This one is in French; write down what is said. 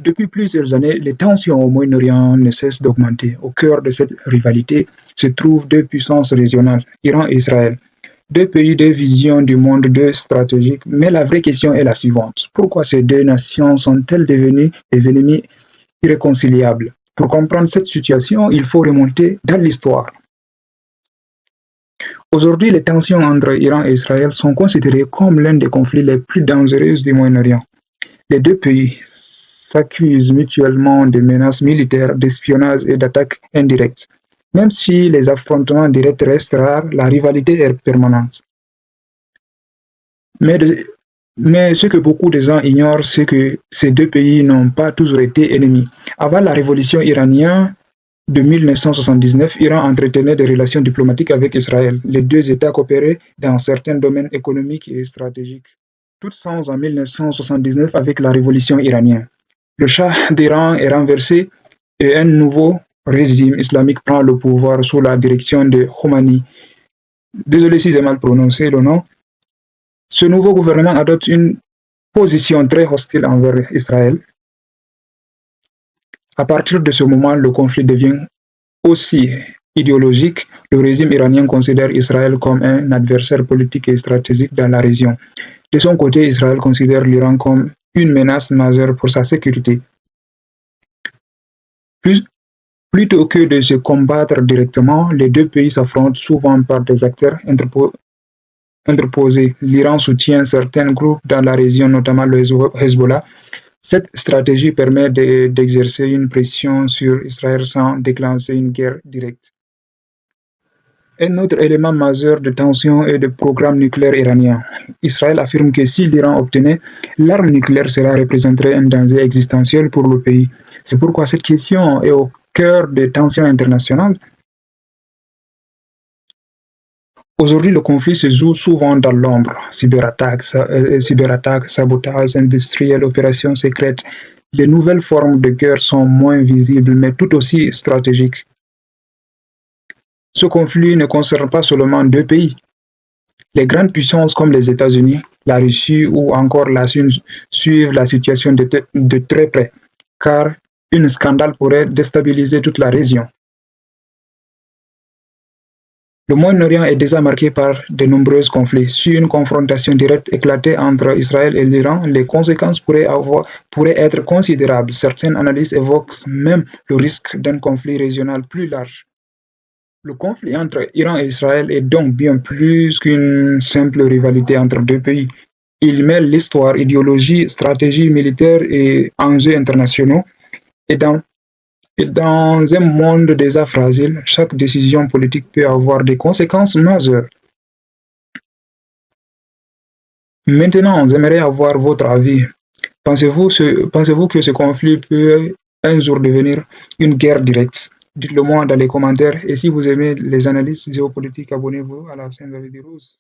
Depuis plusieurs années, les tensions au Moyen-Orient ne cessent d'augmenter. Au cœur de cette rivalité se trouvent deux puissances régionales, Iran et Israël. Deux pays, deux visions du monde, deux stratégiques. Mais la vraie question est la suivante. Pourquoi ces deux nations sont-elles devenues des ennemis irréconciliables? Pour comprendre cette situation, il faut remonter dans l'histoire. Aujourd'hui, les tensions entre Iran et Israël sont considérées comme l'un des conflits les plus dangereux du Moyen-Orient. Les deux pays s'accusent mutuellement de menaces militaires, d'espionnage et d'attaques indirectes. Même si les affrontements directs restent rares, la rivalité est permanente. Mais, mais ce que beaucoup de gens ignorent, c'est que ces deux pays n'ont pas toujours été ennemis. Avant la révolution iranienne de 1979, Iran entretenait des relations diplomatiques avec Israël. Les deux États coopéraient dans certains domaines économiques et stratégiques. Tout change en 1979 avec la révolution iranienne. Le Shah d'Iran est renversé et un nouveau régime islamique prend le pouvoir sous la direction de Khomeini. Désolé si j'ai mal prononcé le nom. Ce nouveau gouvernement adopte une position très hostile envers Israël. À partir de ce moment, le conflit devient aussi idéologique. Le régime iranien considère Israël comme un adversaire politique et stratégique dans la région. De son côté, Israël considère l'Iran comme une menace majeure pour sa sécurité. Plutôt que de se combattre directement, les deux pays s'affrontent souvent par des acteurs interposés. L'Iran soutient certains groupes dans la région, notamment le Hezbollah. Cette stratégie permet d'exercer une pression sur Israël sans déclencher une guerre directe. Un autre élément majeur de tension est le programme nucléaire iranien. Israël affirme que si l'Iran obtenait l'arme nucléaire, cela représenterait un danger existentiel pour le pays. C'est pourquoi cette question est au cœur des tensions internationales. Aujourd'hui, le conflit se joue souvent dans l'ombre. Cyberattaques, sabotage industriel, opérations secrètes. Les nouvelles formes de guerre sont moins visibles, mais tout aussi stratégiques. Ce conflit ne concerne pas seulement deux pays. Les grandes puissances comme les États-Unis, la Russie ou encore la Chine suivent la situation de très près, car un scandale pourrait déstabiliser toute la région. Le Moyen-Orient est déjà marqué par de nombreux conflits. Si une confrontation directe éclatait entre Israël et l'Iran, les conséquences pourraient être considérables. Certaines analyses évoquent même le risque d'un conflit régional plus large. Le conflit entre Iran et Israël est donc bien plus qu'une simple rivalité entre deux pays. Il mêle l'histoire, idéologie, stratégie militaire et enjeux internationaux. Et dans un monde déjà fragile, chaque décision politique peut avoir des conséquences majeures. Maintenant, j'aimerais avoir votre avis. Pensez-vous que ce conflit peut un jour devenir une guerre directe? Dites-le moi dans les commentaires. Et si vous aimez les analyses géopolitiques, abonnez-vous à la chaîne David Rose.